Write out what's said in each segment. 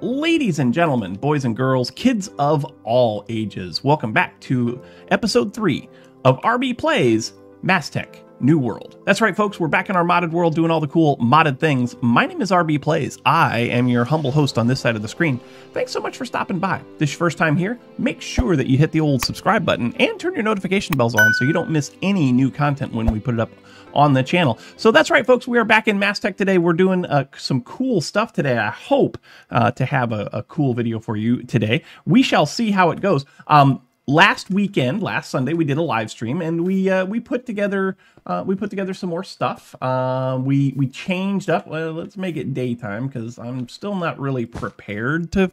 Ladies and gentlemen, boys and girls, kids of all ages, welcome back to episode 3 of RB Plays MassTech New World. That's right, folks, we're back in our modded world doing all the cool modded things. My name is RB Plays. I am your humble host on this side of the screen. Thanks so much for stopping by. This is your first time here, make sure that you hit the old subscribe button and turn your notification bells on so you don't miss any new content when we put it up on the channel. So that's right, folks, we are back in MassTech today. We're doing some cool stuff today. I hope to have a cool video for you today. We shall see how it goes. Last Sunday, we did a live stream and we put together some more stuff. We changed up. Well, let's make it daytime because I'm still not really prepared to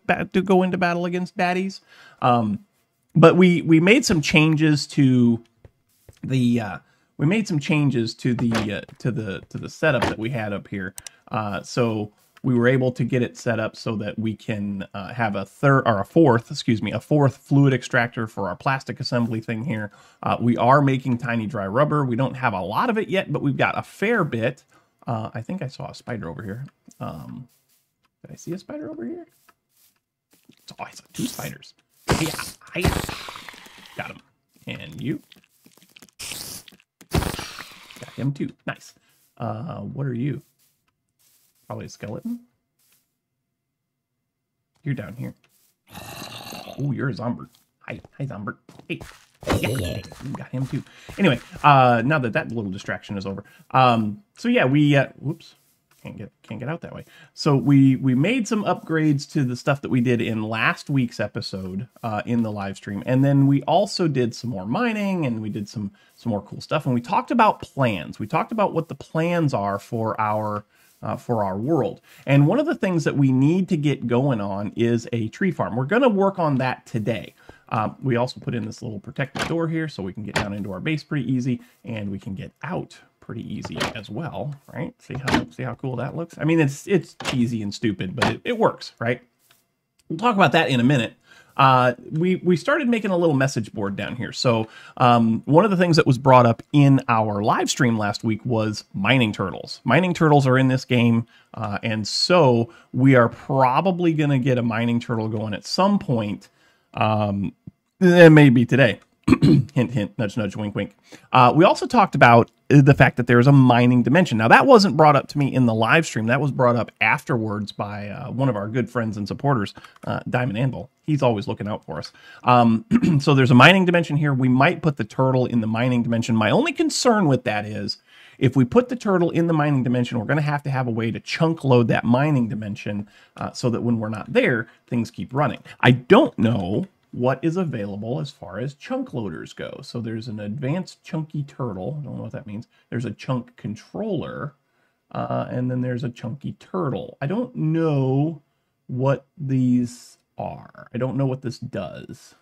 go into battle against baddies. But we made some changes to the setup that we had up here. So we were able to get it set up so that we can have a fourth fluid extractor for our plastic assembly thing here. We are making tiny dry rubber. We don't have a lot of it yet, but we've got a fair bit. I think I saw a spider over here. Did I see a spider over here? Oh, I saw 2 spiders. Yeah, got him. And you? Got him too. Nice. What are you? Probably a skeleton. You're down here. Oh, you're a zombie. Hi, zombie. Hey. Yeah, got him too. Anyway, now that little distraction is over. So yeah, we whoops. Can't get out that way. So we made some upgrades to the stuff that we did in last week's episode in the live stream, and then we also did some more mining and we did some more cool stuff. And we talked about plans. We talked about what the plans are for our world. And one of the things that we need to get going on is a tree farm. We're going to work on that today. We also put in this little protective door here so we can get down into our base pretty easy, and we can get out pretty easy as well, right? See how cool that looks? I mean, it's cheesy and stupid, but it works, right? We'll talk about that in a minute. We started making a little message board down here. So one of the things that was brought up in our live stream last week was mining turtles. Mining turtles are in this game, and so we are probably going to get a mining turtle going at some point. It may be today. Hint, hint, nudge, nudge, wink, wink. We also talked about the fact that there's a mining dimension. Now, that wasn't brought up to me in the live stream. That was brought up afterwards by one of our good friends and supporters, Diamond Anvil. He's always looking out for us. So there's a mining dimension here. We might put the turtle in the mining dimension. My only concern with that is if we put the turtle in the mining dimension, we're going to have a way to chunk load that mining dimension so that when we're not there, things keep running. I don't know what is available as far as chunk loaders go. So there's an advanced chunky turtle. I don't know what that means. There's a chunk controller, and then there's a chunky turtle. I don't know what these are. I don't know what this does.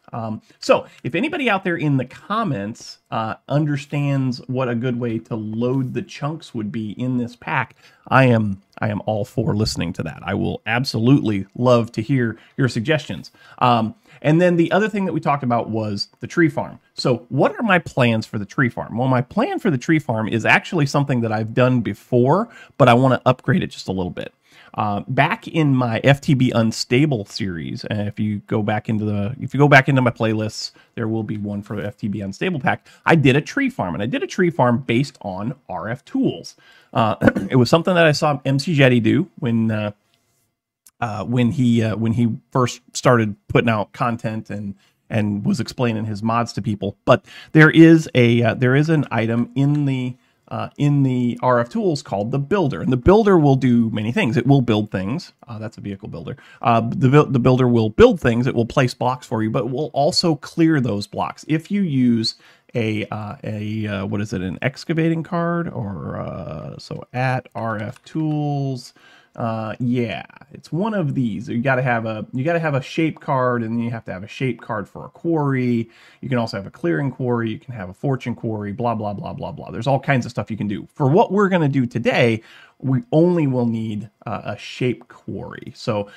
So if anybody out there in the comments understands what a good way to load the chunks would be in this pack, I am all for listening to that. I will absolutely love to hear your suggestions. And then the other thing that we talked about was the tree farm. So what are my plans for the tree farm? Well, my plan for the tree farm is actually something that I've done before, but I want to upgrade it just a little bit. Back in my FTB Unstable series, if you go back into my playlists, there will be one for the FTB Unstable pack. I did a tree farm, and I did a tree farm based on RF tools. It was something that I saw MC Jetty do when he first started putting out content and was explaining his mods to people. But there is an item in the RF tools called the builder, and the builder will do many things. It will build things. That's a vehicle builder. The builder will build things. It will place blocks for you, but it will also clear those blocks if you use what is it, an excavating card, or so at RF tools. Yeah, it's one of these. You got to have a shape card, and then you have to have a shape card for a quarry. You can also have a clearing quarry. You can have a fortune quarry. Blah blah blah blah blah. There's all kinds of stuff you can do. For what we're going to do today, we only will need a shape quarry. So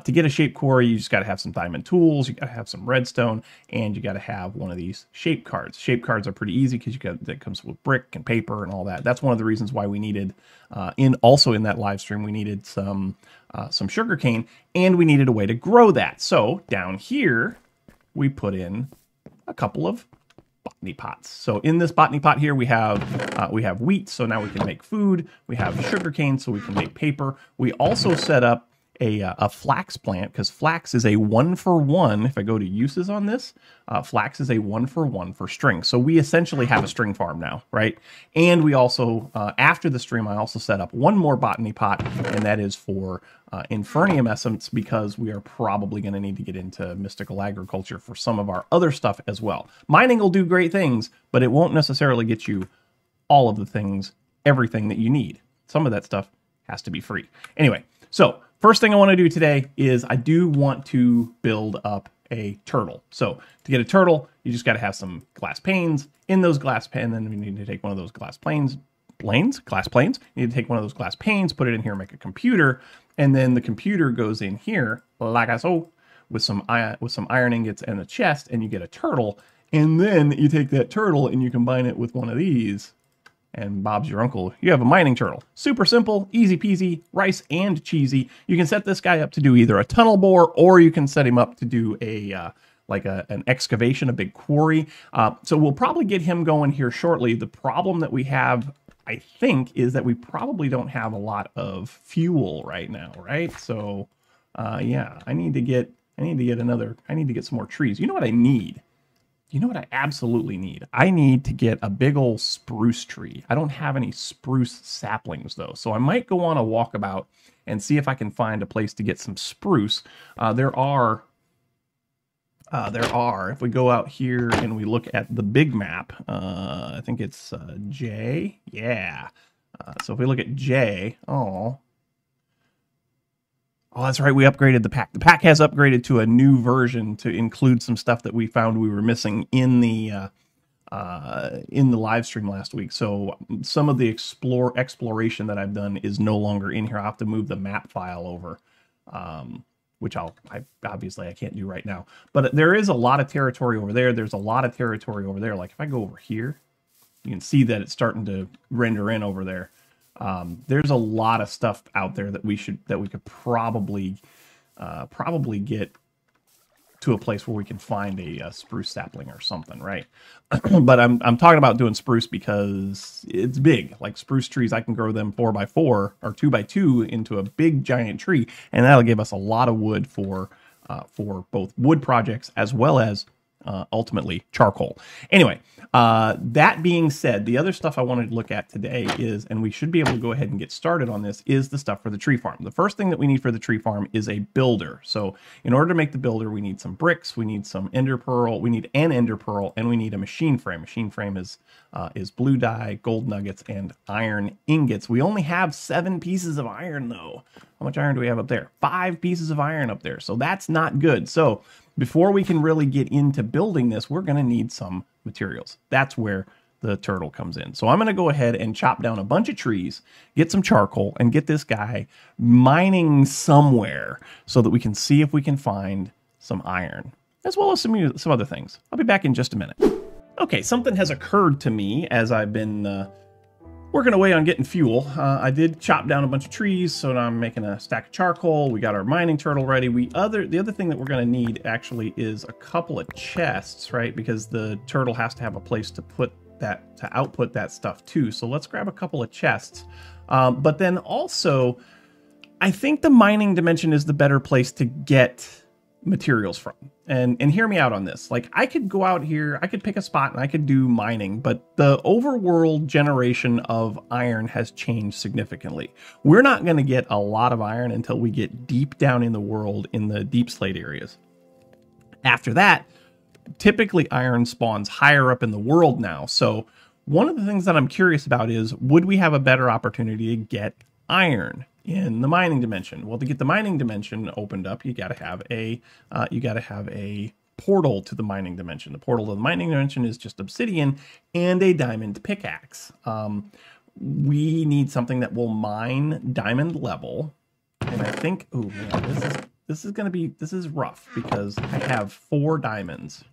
to get a shape quarry, you just got to have some diamond tools, you got to have some redstone, and you got to have one of these shape cards. Shape cards are pretty easy because that comes with brick and paper and all that. That's one of the reasons why we needed, also in that live stream, we needed some sugar cane, and we needed a way to grow that. So down here, we put in a couple of botany pots. So in this botany pot here, we have wheat, so now we can make food. We have sugar cane, so we can make paper. We also set up a flax plant, because flax is a 1-for-1. If I go to uses on this, flax is a 1-for-1 for string. So we essentially have a string farm now, right? And we also, after the stream, I also set up one more botany pot, and that is for Infernium essence, because we are probably going to need to get into mystical agriculture for some of our other stuff as well. Mining will do great things, but it won't necessarily get you all of the things, everything that you need. Some of that stuff has to be free. Anyway, so first thing I want to do today is I do want to build up a turtle. So to get a turtle, you just got to have some glass panes. In those glass panes, then we need to take one of those glass planes. You need to take one of those glass panes, put it in here, make a computer, and then the computer goes in here like so, with some iron ingots and a chest, and you get a turtle. And then you take that turtle and you combine it with one of these, and Bob's your uncle. You have a mining turtle. Super simple, easy peasy, rice and cheesy. You can set this guy up to do either a tunnel bore, or you can set him up to do an excavation, a big quarry. So we'll probably get him going here shortly. The problem that we have, I think, is that we probably don't have a lot of fuel right now, right? So yeah, I need to get some more trees. You know what I need? You know what I absolutely need? I need to get a big old spruce tree. I don't have any spruce saplings though, so I might go on a walkabout and see if I can find a place to get some spruce. There are, if we go out here and we look at the big map, I think it's J, yeah. So if we look at J, oh, that's right, we upgraded the pack. The pack has upgraded to a new version to include some stuff that we found we were missing in the live stream last week. So some of the exploration that I've done is no longer in here. I'll have to move the map file over, which obviously I can't do right now. But there is a lot of territory over there. There's a lot of territory over there. Like if I go over here, you can see that it's starting to render in over there. There's a lot of stuff out there that we could probably get to a place where we can find a spruce sapling or something, right? But I'm talking about doing spruce because it's big. Like spruce trees, I can grow them 4x4 or 2x2 into a big giant tree, and that'll give us a lot of wood for both wood projects as well as ultimately charcoal. Anyway, that being said, the other stuff I wanted to look at today is, and we should be able to go ahead and get started on this, is the stuff for the tree farm. The first thing that we need for the tree farm is a builder. So in order to make the builder, we need some bricks, we need some ender pearl, we need an ender pearl, and we need a machine frame. Machine frame is blue dye, gold nuggets, and iron ingots. We only have 7 pieces of iron though. How much iron do we have up there? 5 pieces of iron up there. So that's not good. So before we can really get into building this, we're going to need some materials. That's where the turtle comes in. So I'm going to go ahead and chop down a bunch of trees, get some charcoal, and get this guy mining somewhere so that we can see if we can find some iron, as well as some other things. I'll be back in just a minute. Okay, something has occurred to me as I've been working away on getting fuel. I did chop down a bunch of trees, so now I'm making a stack of charcoal. We got our mining turtle ready. The other thing that we're going to need actually is a couple of chests, right? Because the turtle has to have a place to put that, to output that stuff too. So let's grab a couple of chests. But then also, I think the mining dimension is the better place to get materials from. And hear me out on this. Like, I could go out here, I could pick a spot and I could do mining, but the overworld generation of iron has changed significantly. We're not going to get a lot of iron until we get deep down in the world in the deep slate areas. After that, typically iron spawns higher up in the world now. So one of the things that I'm curious about is, would we have a better opportunity to get iron in the mining dimension? Well, to get the mining dimension opened up, you got to have a portal to the mining dimension. The portal to the mining dimension is just obsidian and a diamond pickaxe. We need something that will mine diamond level, and I think, oh man, this is rough because I have 4 diamonds.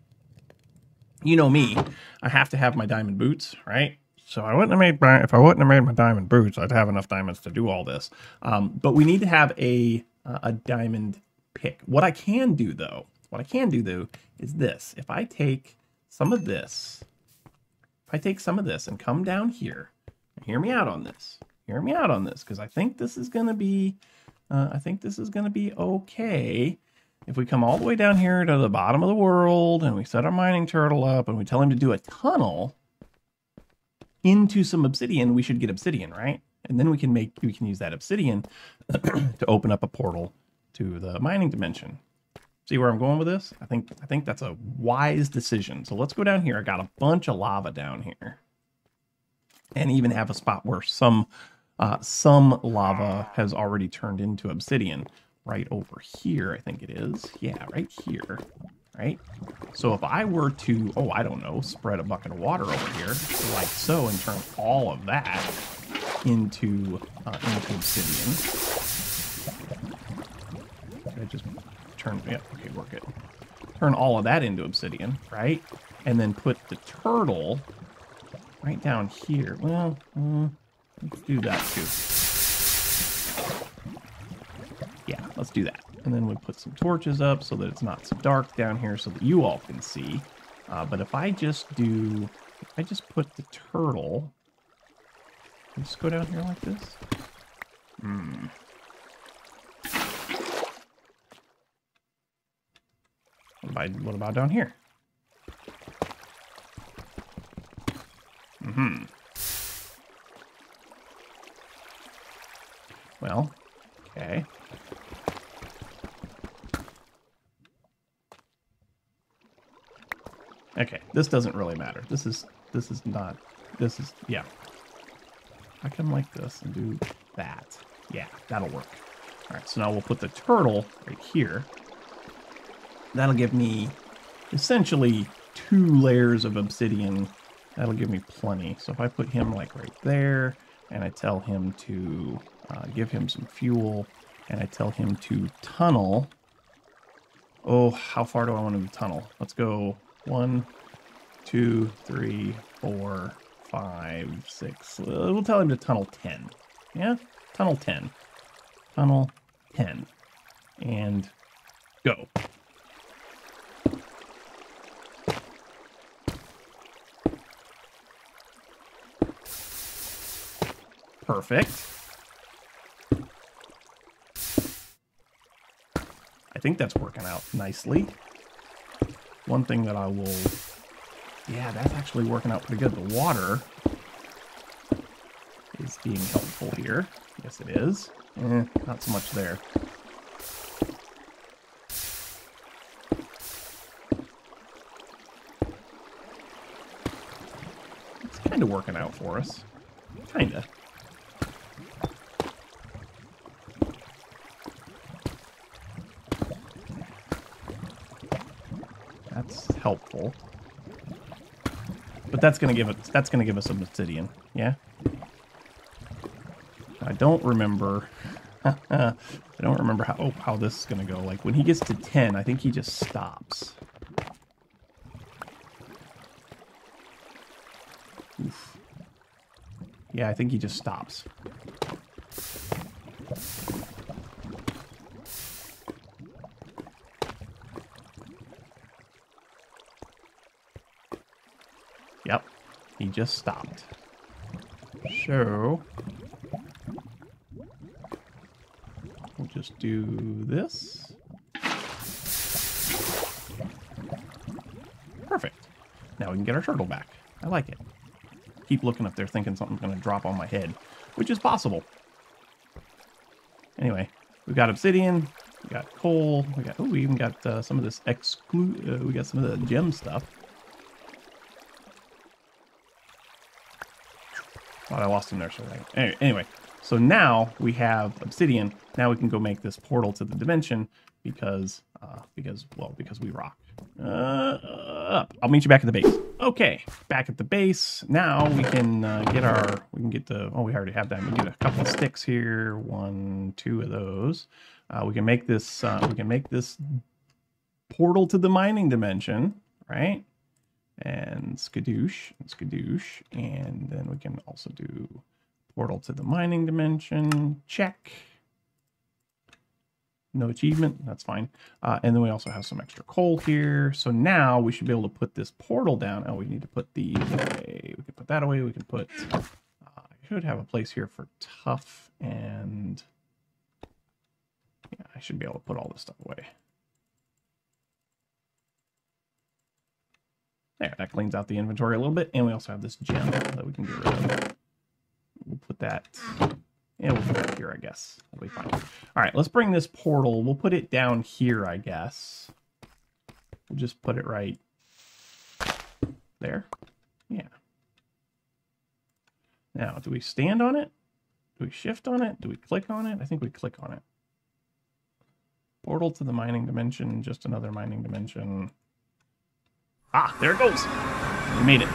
You know me, I have to have my diamond boots, right? So I wouldn't have made if I wouldn't have made my diamond boots, I'd have enough diamonds to do all this. But we need to have a diamond pick. What I can do though is this. If I take some of this, and come down here, and hear me out on this. Hear me out on this, because I think this is gonna be okay. If we come all the way down here to the bottom of the world and we set our mining turtle up and we tell him to do a tunnel into some obsidian, we should get obsidian, right? And then we can use that obsidian to open up a portal to the mining dimension. See where I'm going with this? I think that's a wise decision. So let's go down here. I got a bunch of lava down here, and even have a spot where some lava has already turned into obsidian. Right over here, I think it is. Yeah, right here. Right? So if I were to, oh, I don't know, spread a bucket of water over here, like so, and turn all of that into obsidian. I just turn, yeah, okay, work it. Turn all of that into obsidian, right? And then put the turtle right down here. Well, let's do that too. Yeah, let's do that. And then we put some torches up so that it's not so dark down here so that you all can see. But if I just put the turtle, just go down here like this. What about down here? Well, okay. Okay, this doesn't really matter. Yeah. I can like this and do that. Yeah, that'll work. All right, so now we'll put the turtle right here. That'll give me essentially 2 layers of obsidian. That'll give me plenty. So if I put him like right there, and I tell him to give him some fuel, and I tell him to tunnel. Oh, how far do I want him to tunnel? Let's go 1, 2, 3, 4, 5, 6. We'll tell him to tunnel 10. Yeah? Tunnel 10. Tunnel 10. And go. Perfect. I think that's working out nicely. One thing that I will... Yeah, that's actually working out pretty good. The water is being helpful here. Yes, it is. Not so much there. It's kind of working out for us. Kind of. That's helpful. But that's gonna give us some obsidian, yeah? I don't remember how this is gonna go. Like when he gets to 10, I think he just stops. Oof. Yeah, I think he just stops. Yep, he just stopped. So we'll just do this. Perfect. Now we can get our turtle back. I like it. Keep looking up there thinking something's going to drop on my head, which is possible. Anyway, we've got obsidian, we got coal, we even got some of this we got some of the gem stuff. Thought I lost him there, so anyway, so now we have obsidian. Now we can go make this portal to the dimension because we rock. I'll meet you back at the base. Okay, back at the base. Now we can get the, oh, we already have that. We get a couple of sticks here. 1, 2 of those. We can make this portal to the mining dimension, right? and skadoosh, and skadoosh. And then we can also do portal to the mining dimension. Check. No achievement. That's fine. And then we also have some extra coal here. So now we should be able to put this portal down. Oh, we need to put these away. We can put that away. We can put... I should have a place here for tough and... Yeah, I should be able to put all this stuff away. There, that cleans out the inventory a little bit. And we also have this gem that we can get rid of. We'll put that... Yeah, we'll put that here, I guess. That'll be fine. All right, let's bring this portal. We'll put it down here, I guess. We'll just put it right there. Yeah. Now, do we stand on it? Do we shift on it? Do we click on it? I think we click on it. Portal to the mining dimension. Just another mining dimension. Ah, there it goes. We made it.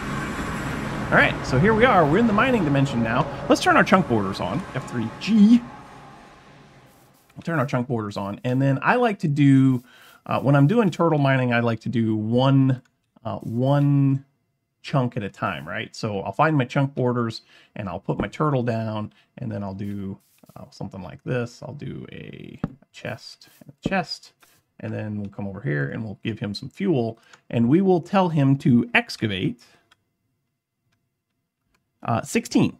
All right, so here we are. We're in the mining dimension now. Let's turn our chunk borders on. F3G. We'll turn our chunk borders on. And then I like to do, when I'm doing turtle mining, I like to do one chunk at a time, right? So I'll find my chunk borders and I'll put my turtle down and then I'll do something like this. I'll do a chest and a chest. And then we'll come over here and we'll give him some fuel. And we will tell him to excavate 16,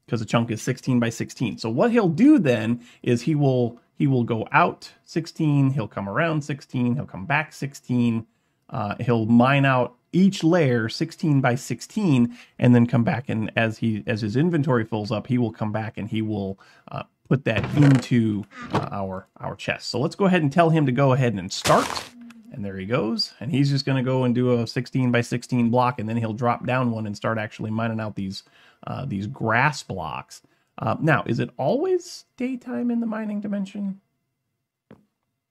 because the chunk is 16 by 16. So what he'll do then is he will go out 16, he'll come around 16, he'll come back 16, he'll mine out each layer 16 by 16, and then come back, and as his inventory fills up, he will come back and he will put that into our chest. So let's go ahead and tell him to go ahead and start. And there he goes. And he's just going to go and do a 16 by 16 block, and then he'll drop down one and start actually mining out these grass blocks. Now, is it always daytime in the mining dimension?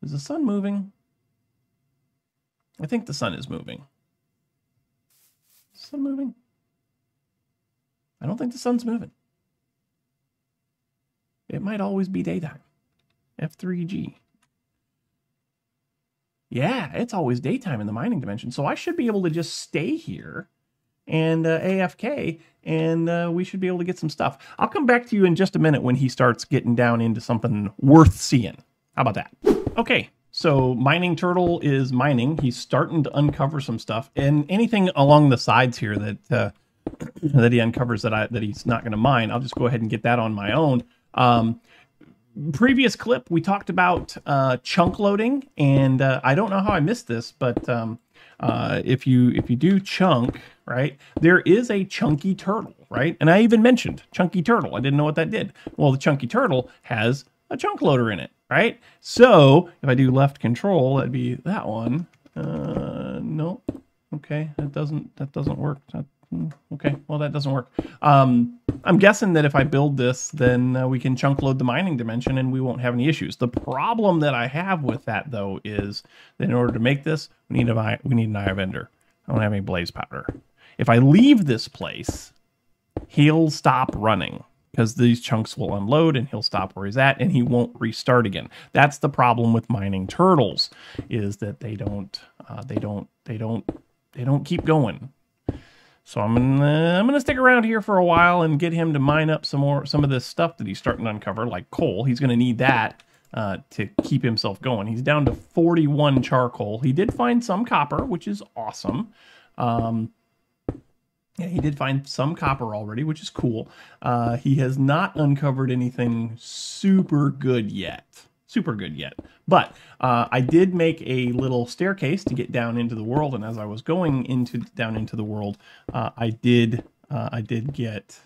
Is the sun moving? I think the sun is moving. Is the sun moving? I don't think the sun's moving. It might always be daytime. F3G. Yeah, it's always daytime in the mining dimension. So I should be able to just stay here and AFK, and we should be able to get some stuff. I'll come back to you in just a minute when he starts getting down into something worth seeing. How about that? Okay, so mining turtle is mining. He's starting to uncover some stuff, and anything along the sides here that that he uncovers that he's not going to mine, I'll just go ahead and get that on my own. Previous clip, we talked about chunk loading, and I don't know how I missed this, but if you do chunk, right, there is a chunky turtle, right? And I even mentioned chunky turtle. I didn't know what that did. Well, the chunky turtle has a chunk loader in it, right? So if I do left control, that'd be that one. No, okay, that doesn't work. Okay, well, that doesn't work. I'm guessing that if I build this, then we can chunk load the mining dimension and we won't have any issues. The problem that I have with that, though, is that in order to make this, we need an eye vendor. I don't have any blaze powder. If I leave this place, he'll stop running because these chunks will unload and he'll stop where he's at and he won't restart again. That's the problem with mining turtles, is that they don't keep going. So I'm gonna stick around here for a while and get him to mine up some of this stuff that he's starting to uncover, like coal. He's gonna need that to keep himself going. He's down to 41 charcoal. He did find some copper, which is awesome. Yeah, he did find some copper already, which is cool. He has not uncovered anything super good yet. But I did make a little staircase to get down into the world, and as I was going down into the world, I did get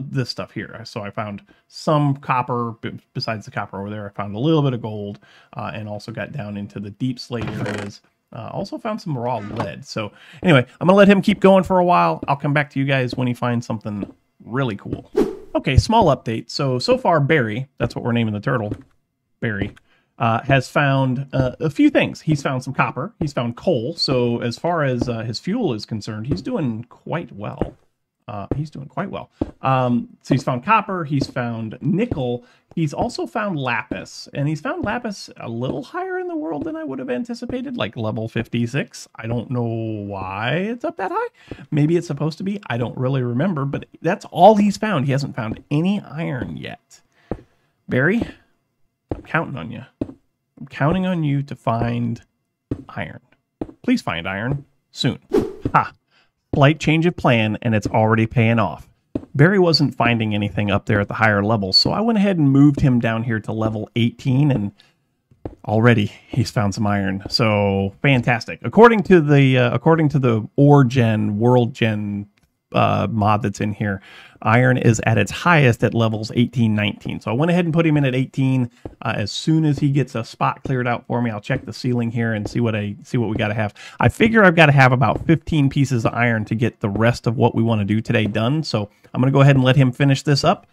this stuff here. So I found some copper. Besides the copper over there, I found a little bit of gold, and also got down into the deep slate areas. Also found some raw lead. So anyway, I'm gonna let him keep going for a while. I'll come back to you guys when he finds something really cool. Okay, small update. So far, Barry, that's what we're naming the turtle, Barry, has found a few things. He's found some copper. He's found coal. So as far as his fuel is concerned, he's doing quite well. He's doing quite well. So he's found copper, he's found nickel, he's also found lapis, and he's found lapis a little higher in the world than I would have anticipated, like level 56. I don't know why it's up that high. Maybe it's supposed to be. I don't really remember, but that's all he's found. He hasn't found any iron yet. Barry, I'm counting on you. I'm counting on you to find iron. Please find iron soon. Ha! Slight change of plan, and it's already paying off. Barry wasn't finding anything up there at the higher levels, so I went ahead and moved him down here to level 18, and already he's found some iron. So fantastic. According to the Ore Gen, World Gen mod that's in here, iron is at its highest at levels 18, 19. So I went ahead and put him in at 18. As soon as he gets a spot cleared out for me, I'll check the ceiling here and see what we got to have. I figure I've got to have about 15 pieces of iron to get the rest of what we want to do today done. So I'm going to go ahead and let him finish this up,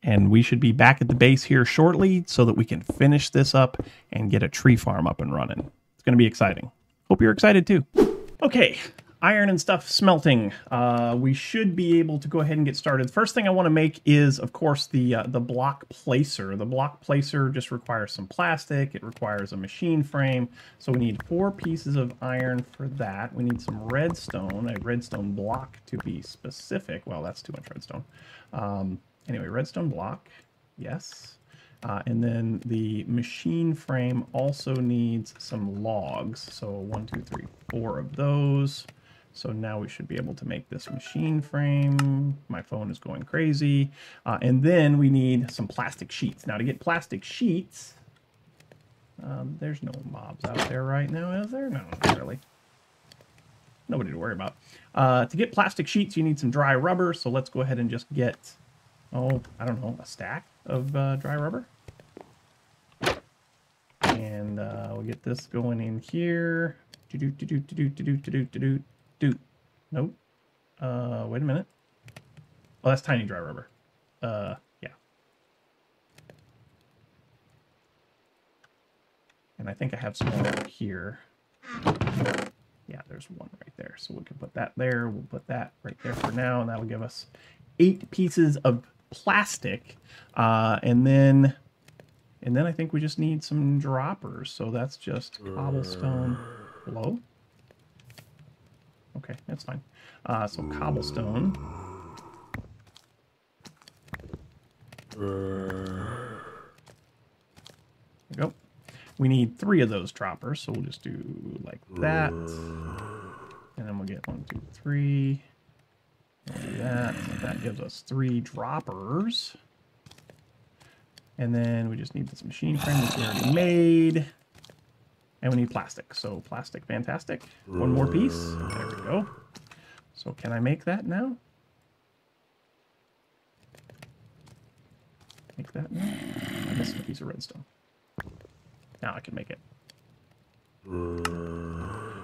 and we should be back at the base here shortly so that we can finish this up and get a tree farm up and running. It's going to be exciting. Hope you're excited too. Okay. Iron and stuff smelting. We should be able to go ahead and get started. The first thing I want to make is, of course, the block placer. The block placer just requires some plastic. It requires a machine frame. So we need 4 pieces of iron for that. We need some redstone, a redstone block to be specific. Well, that's too much redstone. Anyway, redstone block, yes. And then the machine frame also needs some logs. So 1, 2, 3, 4 of those. So now we should be able to make this machine frame. My phone is going crazy. And then we need some plastic sheets. Now to get plastic sheets, there's no mobs out there right now, is there? No, not really. Nobody to worry about. To get plastic sheets, you need some dry rubber. So let's go ahead and just get, I don't know, a stack of dry rubber. And we'll get this going in here. Nope. Wait a minute. Oh, that's tiny dry rubber. Yeah. And I think I have some more over here. Yeah, there's one right there. So we can put that there. We'll put that right there for now, and that'll give us 8 pieces of plastic. And then I think we just need some droppers. So that's just cobblestone. Hello? Okay, that's fine. So cobblestone. There we go. We need 3 of those droppers, so we'll just do like that. And then we'll get 1, 2, 3. We'll do that. So that gives us 3 droppers. And then we just need this machine frame that we already made. And we need plastic. So plastic, fantastic. 1 more piece. There we go. So can I make that now? Make that now? I'm missing a piece of redstone. Now I can make it.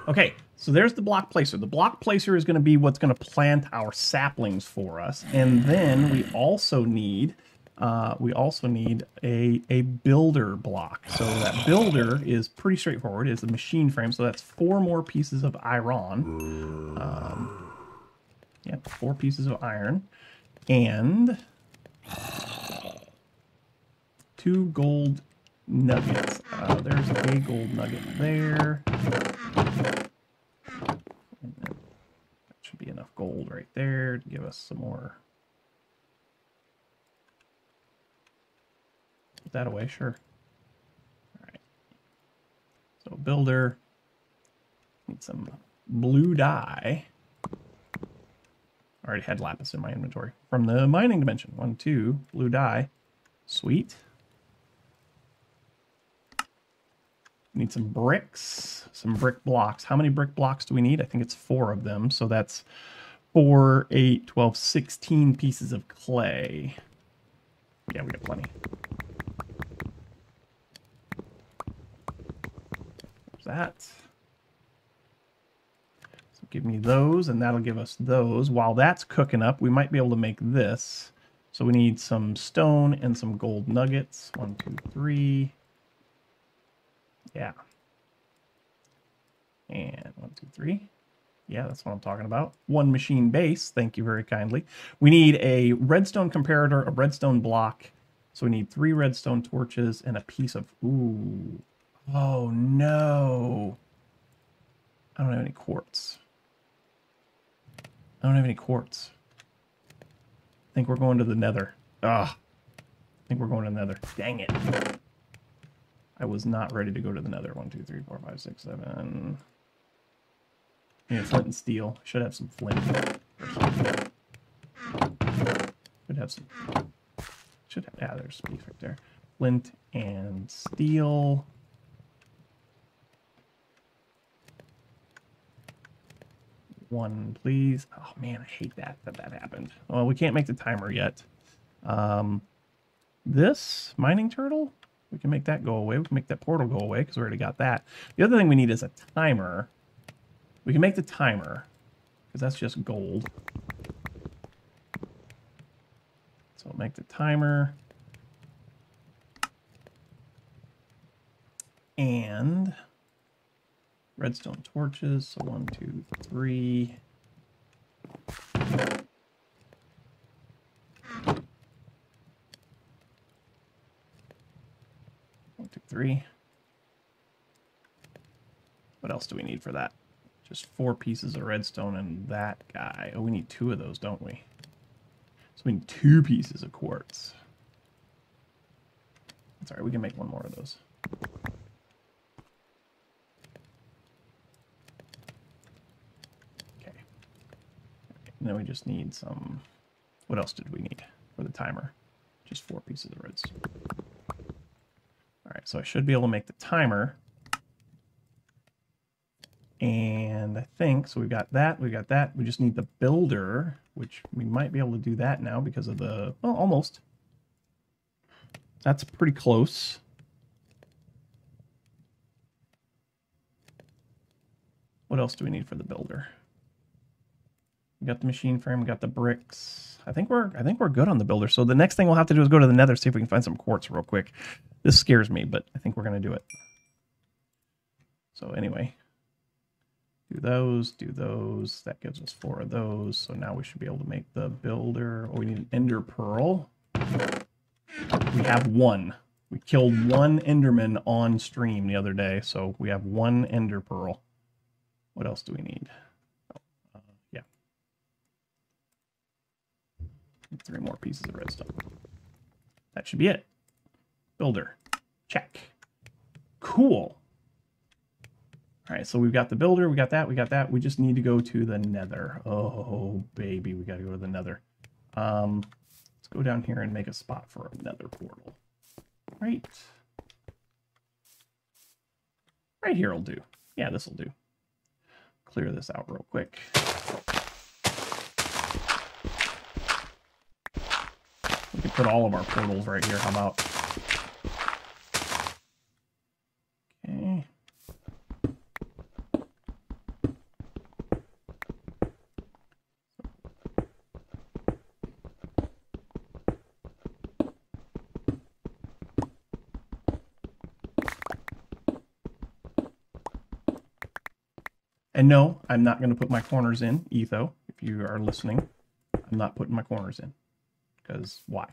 Okay, so there's the block placer. The block placer is going to be what's going to plant our saplings for us. And then we also need a builder block. So that builder is pretty straightforward. It's the machine frame. So that's 4 more pieces of iron. Yeah, 4 pieces of iron. And 2 gold nuggets. There's a gold nugget there. And that should be enough gold right there to give us some more. Put that away, sure. All right. So builder. Need some blue dye. I already had lapis in my inventory from the mining dimension. 1, 2, blue dye. Sweet. Need some bricks, some brick blocks. How many brick blocks do we need? I think it's 4 of them. So that's 4, 8, 12, 16 pieces of clay. Yeah, we got plenty. There's that. So give me those, and that'll give us those. While that's cooking up, we might be able to make this. So we need some stone and some gold nuggets. 1, 2, 3. Yeah. And 1, 2, 3. Yeah, that's what I'm talking about. 1 machine base. Thank you very kindly. We need a redstone comparator, a redstone block. So we need 3 redstone torches and a piece of... Ooh. Oh, no. I don't have any quartz. I don't have any quartz. I think we're going to the nether. Ugh. I think we're going to the nether. Dang it. I was not ready to go to the nether. 1, 2, 3, 4, 5, 6, 7... Yeah, flint and steel. Should have some flint. Should have some. Should have. Yeah, there's space right there. Flint and steel. One, please. Oh man, I hate that happened. Well, we can't make the timer yet. This mining turtle, we can make that go away. We can make that portal go away because we already got that. The other thing we need is a timer. We can make the timer, because that's just gold. So I'll make the timer. And redstone torches. So 1, 2, 3. 1, 2, 3. What else do we need for that? Just 4 pieces of redstone and that guy. Oh, we need 2 of those, don't we? So we need 2 pieces of quartz. That's all right, we can make 1 more of those. Okay. And then we just need some... What else did we need for the timer? Just 4 pieces of redstone. All right, so I should be able to make the timer. And I think, so we've got that, we just need the builder, which we might be able to do that now because of the, well, almost. That's pretty close. What else do we need for the builder? We got the machine frame, we got the bricks. I think we're good on the builder. So the next thing we'll have to do is go to the nether, see if we can find some quartz real quick. This scares me, but I think we're going to do it. So anyway. Do those. That gives us 4 of those. So now we should be able to make the builder. Oh, we need an ender pearl. We have 1. We killed 1 enderman on stream the other day. So we have 1 ender pearl. What else do we need? Yeah. 3 more pieces of redstone. That should be it. Builder. Check. Cool. All right, so we've got the builder, we got that. We just need to go to the nether. Oh, baby, we got to go to the nether. Let's go down here and make a spot for a nether portal. Right here will do. Yeah, this will do. Clear this out real quick. We can put all of our portals right here. How about? Okay. And no, I'm not going to put my corners in, Etho, if you are listening. I'm not putting my corners in. Because why?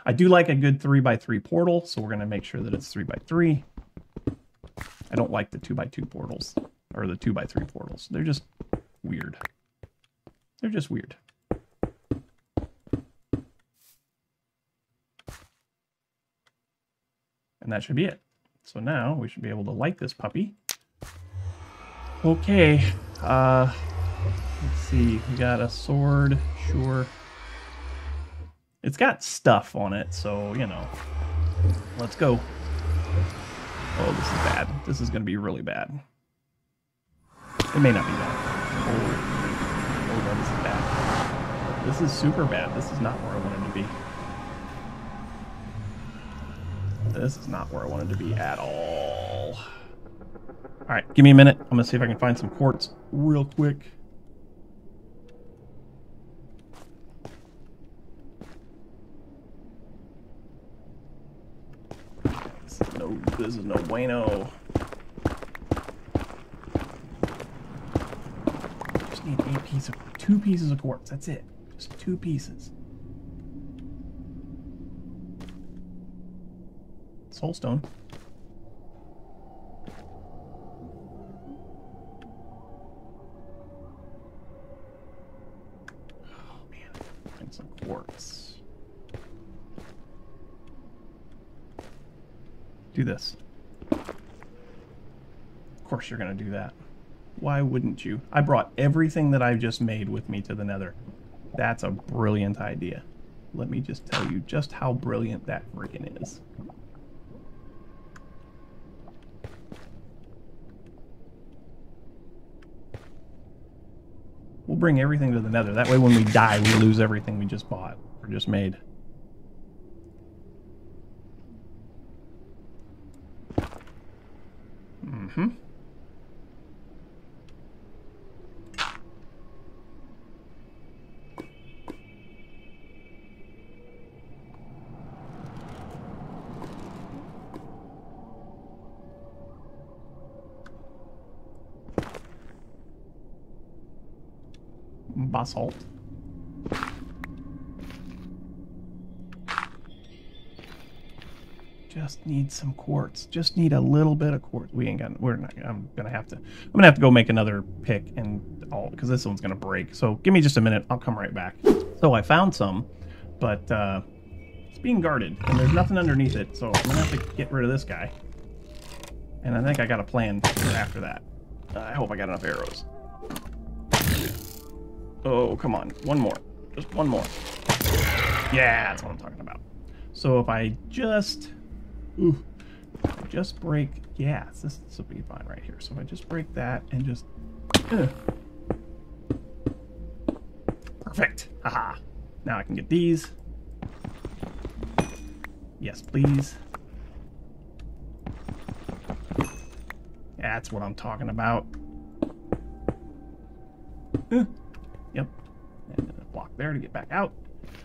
I do like a good 3x3 portal, so we're going to make sure that it's 3x3. I don't like the 2x2 portals, or the 2x3 portals. They're just weird. They're just weird. And that should be it. So now we should be able to light this puppy. Okay, let's see, we got a sword, sure. It's got stuff on it, so, you know, let's go. Oh, this is bad. This is going to be really bad. It may not be bad. Oh, no, this is bad. This is super bad. This is not where I wanted to be. This is not where I wanted to be at all. All right, give me a minute. I'm going to see if I can find some quartz real quick. This is no bueno. need two pieces of quartz. That's it. Just 2 pieces. Soulstone. Oh man, find some quartz. Do this. Of course you're gonna do that. Why wouldn't you? I brought everything that I've just made with me to the Nether. That's a brilliant idea. Let me just tell you just how brilliant that freaking is. We'll bring everything to the Nether. That way when we die, we lose everything we just bought or just made. Mm-hmm. Basalt. Just need some quartz. Just need a little bit of quartz. We ain't got. I'm gonna have to go make another pick and all because this one's gonna break. So give me just a minute. I'll come right back. So I found some, but it's being guarded and there's nothing underneath it. So I'm gonna have to get rid of this guy. And I think I got a plan for after that. I hope I got enough arrows. Oh, come on. One more. Just one more. Yeah, that's what I'm talking about. So if I just... Ooh. Just break... Yeah, this will be fine right here. So if I just break that and just... Perfect. Haha. Now I can get these. Yes, please. That's what I'm talking about. Yep. And a block there to get back out.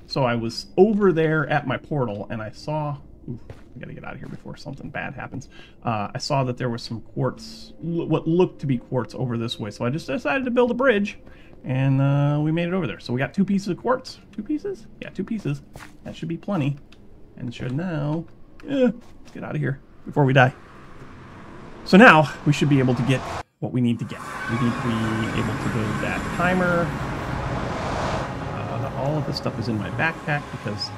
So I was over there at my portal and I saw... Ooh, I gotta get out of here before something bad happens. I saw that there was some quartz, what looked to be quartz over this way. So I just decided to build a bridge and we made it over there. So we got 2 pieces of quartz. 2 pieces? Yeah, 2 pieces. That should be plenty. And should now... let's get out of here before we die. So now we should be able to get what we need to get. We need to be able to build that timer. All of this stuff is in my backpack because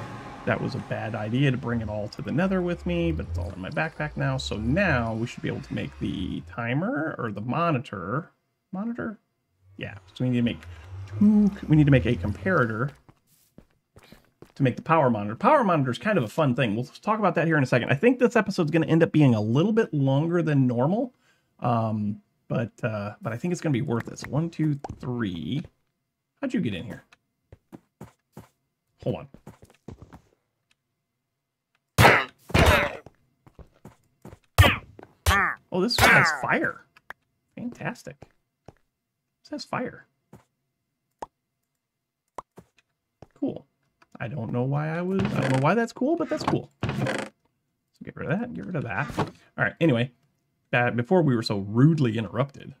that was a bad idea to bring it all to the Nether with me, but it's all in my backpack now. So now we should be able to make the timer or the monitor. Monitor? Yeah. So we need to make a comparator to make the power monitor. Power monitor is kind of a fun thing. We'll talk about that here in a second. I think this episode's going to end up being a little bit longer than normal, but I think it's going to be worth it. So 1, 2, 3. How'd you get in here? Hold on. Oh, this one has fire. Fantastic. This has fire. Cool. I don't know why I don't know why that's cool, but that's cool. So get rid of that, get rid of that. All right, anyway, before we were so rudely interrupted.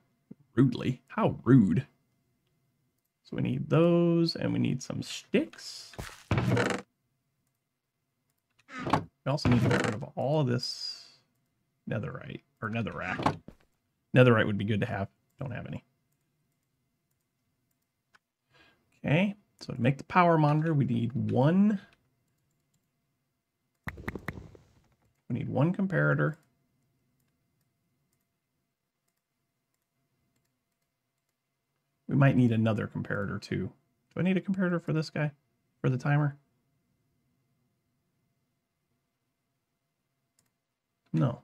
Rudely? How rude. So we need those, and we need some sticks. We also need to get rid of all of this netherite, or netherrack. Netherite would be good to have. Don't have any. Okay, so to make the power monitor, we need one. We need one comparator. We might need another comparator too. Do I need a comparator for this guy? For the timer? No.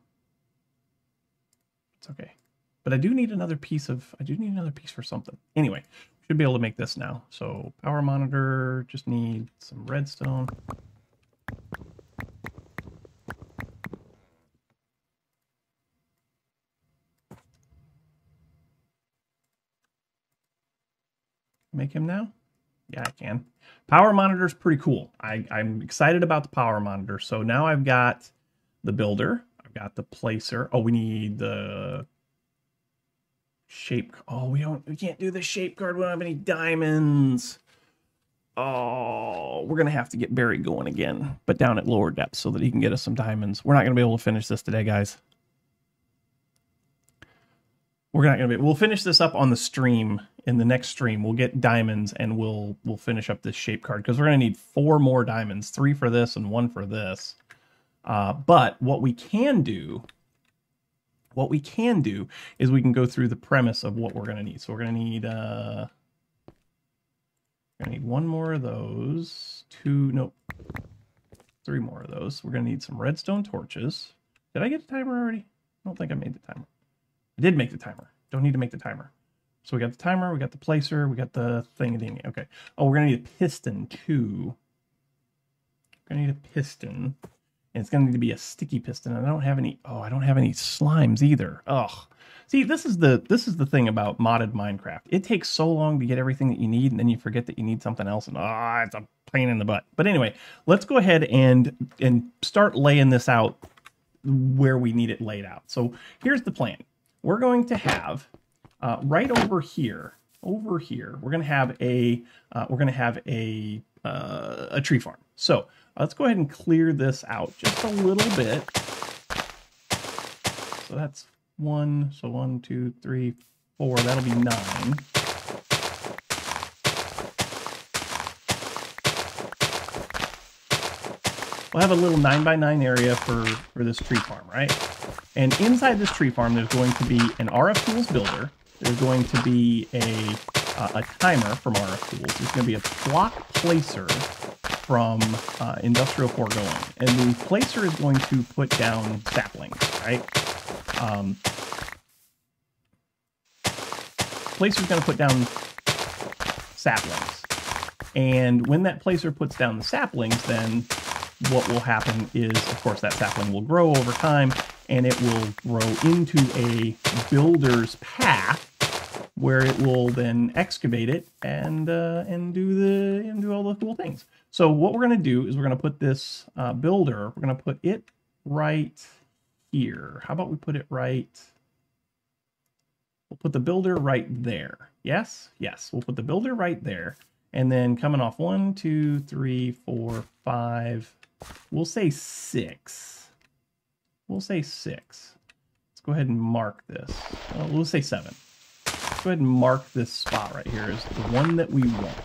It's okay. But I do need another piece for something. Anyway, we should be able to make this now. So power monitor, just need some redstone. Make him now? Yeah, I can. Power monitor is pretty cool. I'm excited about the power monitor. So now I've got the builder. I've got the placer. Oh, we need the shape. Oh, we can't do the shape card. We don't have any diamonds. Oh, we're going to have to get Barry going again, but down at lower depths so that he can get us some diamonds. We're not going to be able to finish this today, guys. We're not going to be. We'll finish this up on the stream. In the next stream, we'll get diamonds and we'll finish up this shape card because we're going to need 4 more diamonds, 3 for this and 1 for this. But what we can do is we can go through the premise of what we're going to need. So we're going to need 1 more of those, 3 more of those. We're going to need some redstone torches. Did I get a timer already? I don't think I made the timer. I did make the timer. Don't need to make the timer. So we got the timer, we got the placer, we got the thing. Okay. Oh, we're going to need a piston too. We're going to need a piston. And it's going to need to be a sticky piston. And I don't have any slimes either. Ugh. See, this is the thing about modded Minecraft. It takes so long to get everything that you need, and then you forget that you need something else, and it's a pain in the butt. But anyway, let's go ahead and start laying this out where we need it laid out. So here's the plan. We're going to have right over here, we're going to have a tree farm. So let's go ahead and clear this out just a little bit. So that's 1. So 1, 2, 3, 4. That'll be 9. We'll have a little 9x9 area for this tree farm, right? And inside this tree farm, there's going to be an RF Tools builder. There's going to be a timer from RF Tools. There's going to be a block placer from Industrial Foregoing. And the placer is going to put down saplings, right? Placer's going to put down saplings. And when that placer puts down the saplings, then what will happen is, of course, that sapling will grow over time, and it will grow into a builder's path where it will then excavate it and do all the cool things. So what we're going to do is we're going to put this builder, we're going to put it right here. How about we put it right? We'll put the builder right there. Yes? Yes. We'll put the builder right there. And then coming off 1, 2, 3, 4, 5, we'll say 6. We'll say 6. Let's go ahead and mark this. We'll say 7. Let's go ahead and mark this spot right here as the one that we want.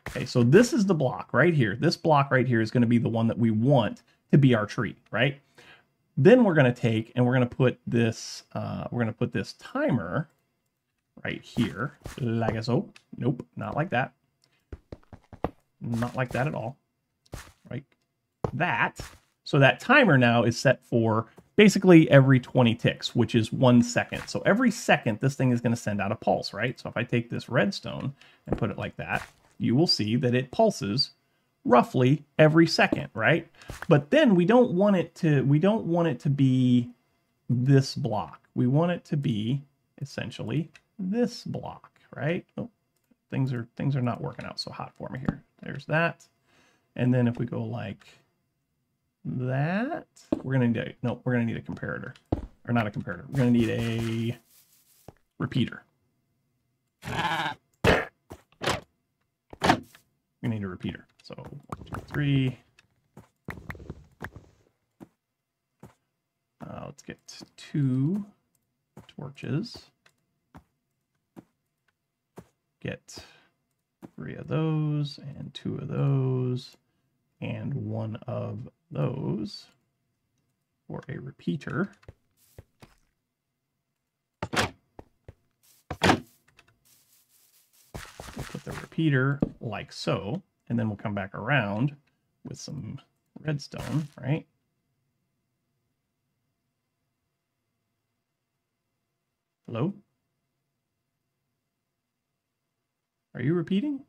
Okay, so this is the block right here. This block right here is going to be the one that we want to be our tree, right? Then we're going to take and we're going to put this timer right here, like so. Nope, not like that. Not like that at all. Right? That. So that timer now is set for basically every 20 ticks, which is 1 second. So every second, this thing is going to send out a pulse, right? So if I take this redstone and put it like that, you will see that it pulses roughly every second, right? But then we don't want it to be this block. We want it to be essentially this block, right? Oh, things are not working out so hot for me here. There's that. And then if we go like that, we're gonna need a comparator. Or not a comparator. We're gonna need a repeater. We need a repeater. So 1, 2, 3. Let's get 2 torches. Get 3 of those and 2 of those and 1 of those for a repeater. We'll put the repeater like so, and then we'll come back around with some redstone, right? Hello? Are you repeating?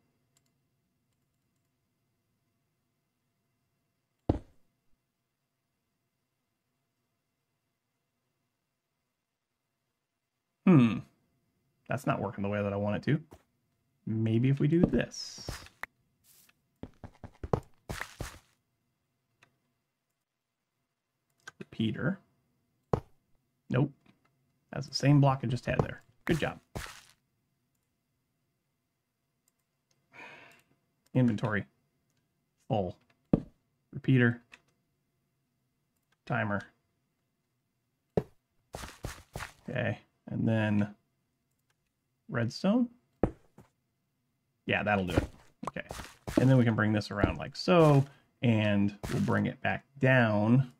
That's not working the way that I want it to. Maybe if we do this. Repeater. Nope. That's the same block I just had there. Good job. Inventory. Full. Repeater. Timer. Okay. And then redstone. Yeah, that'll do it. Okay. And then we can bring this around like so, and we'll bring it back down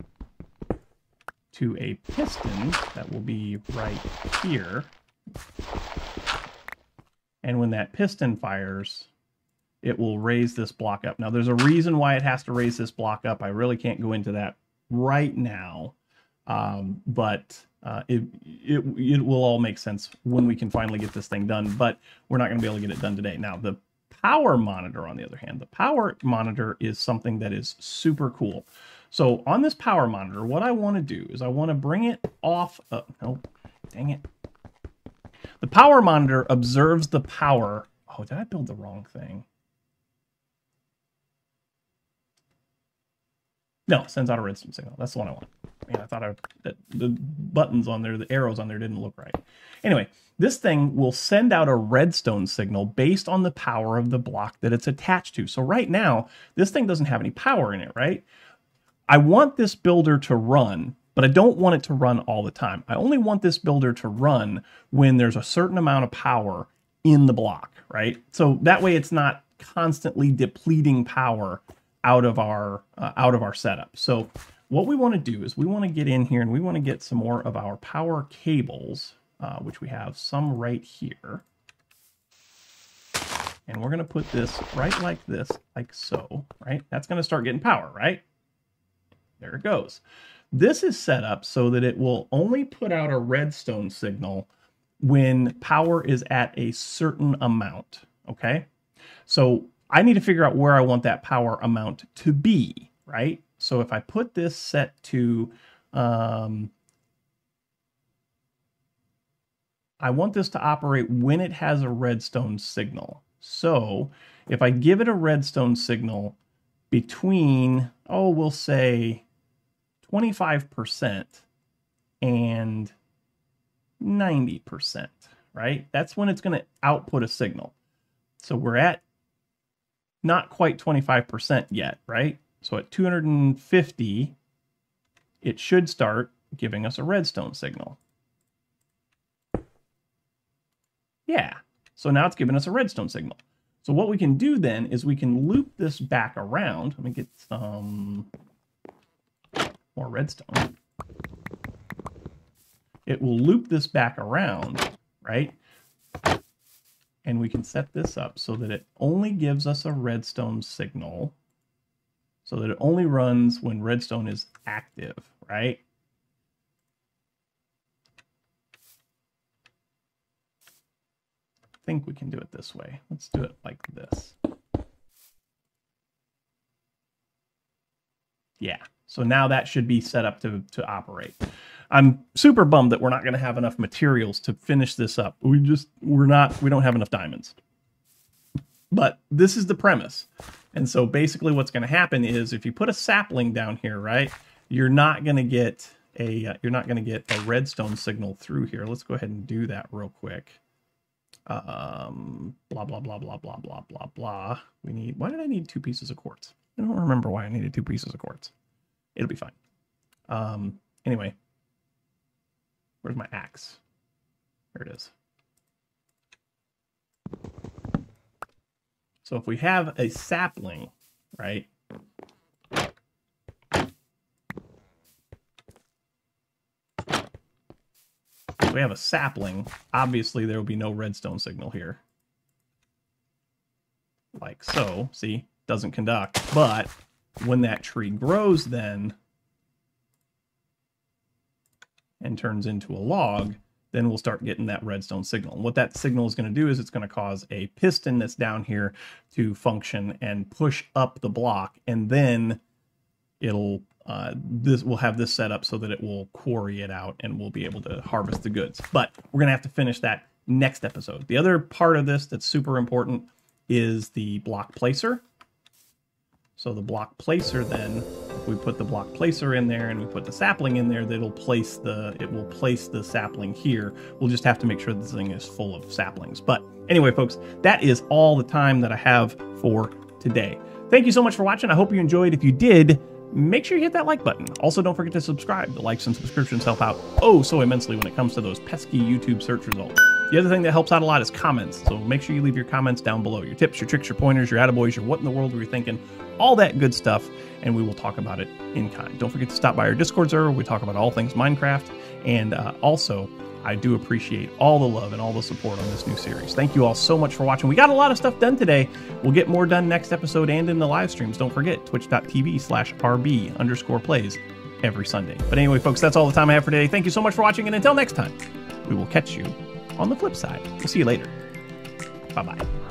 to a piston that will be right here. And when that piston fires, it will raise this block up. Now, there's a reason why it has to raise this block up. I really can't go into that right now, but it will all make sense when we can finally get this thing done, but we're not going to be able to get it done today. Now, the power monitor, on the other hand, the power monitor is something that is super cool. So on this power monitor, what I want to do is I want to bring it off. No, dang it. The power monitor observes the power. Oh, did I build the wrong thing? No, it sends out a redstone signal. That's the one I want. Man, I thought that the buttons on there, the arrows on there didn't look right. Anyway, this thing will send out a redstone signal based on the power of the block that it's attached to. So right now, this thing doesn't have any power in it, right? I want this builder to run, but I don't want it to run all the time. I only want this builder to run when there's a certain amount of power in the block, right? So that way it's not constantly depleting power out of our setup. So what we want to do is we want to get in here and we want to get some more of our power cables, which we have some right here. And we're going to put this right like this, like so, right? That's going to start getting power, right? There it goes. This is set up so that it will only put out a redstone signal when power is at a certain amount, okay? So I need to figure out where I want that power amount to be, right? So if I put this set to, I want this to operate when it has a redstone signal. So if I give it a redstone signal between, oh, we'll say 25% and 90%, right? That's when it's going to output a signal. So we're at not quite 25% yet, right? So at 250, it should start giving us a redstone signal. Yeah, so now it's giving us a redstone signal. So what we can do then is we can loop this back around. Let me get some more redstone. It will loop this back around, right? And we can set this up so that it only gives us a redstone signal, so that it only runs when redstone is active, right? I think we can do it this way. Let's do it like this. Yeah, so now that should be set up to operate. I'm super bummed that we're not going to have enough materials to finish this up. We don't have enough diamonds. But this is the premise. And so basically what's going to happen is if you put a sapling down here, right, you're not going to get a redstone signal through here. Let's go ahead and do that real quick. Blah blah blah blah blah blah blah blah. Why did I need 2 pieces of quartz? I don't remember why I needed 2 pieces of quartz. It'll be fine. Anyway, where's my axe? There it is. So if we have a sapling, right? If we have a sapling, obviously there will be no redstone signal here. Like so, see, doesn't conduct. But when that tree grows then and turns into a log, then we'll start getting that redstone signal. And what that signal is going to do is it's going to cause a piston that's down here to function and push up the block, and then it'll we'll have this set up so that it will quarry it out and we'll be able to harvest the goods. But we're going to have to finish that next episode. The other part of this that's super important is the block placer. So the block placer then we put the block placer in there and we put the sapling in there, it will place the sapling here. We'll just have to make sure this thing is full of saplings. But anyway, folks, that is all the time that I have for today. Thank you so much for watching. I hope you enjoyed. If you did, make sure you hit that like button. Also, don't forget to subscribe. The likes and subscriptions help out oh so immensely when it comes to those pesky YouTube search results. The other thing that helps out a lot is comments. So make sure you leave your comments down below. Your tips, your tricks, your pointers, your attaboys, your what in the world were you thinking, all that good stuff, and we will talk about it in kind. Don't forget to stop by our Discord server. We talk about all things Minecraft, and also, I do appreciate all the love and all the support on this new series. Thank you all so much for watching. We got a lot of stuff done today. We'll get more done next episode and in the live streams. Don't forget, twitch.tv/RB_plays every Sunday. But anyway, folks, that's all the time I have for today. Thank you so much for watching, and until next time, we will catch you on the flip side. We'll see you later. Bye-bye.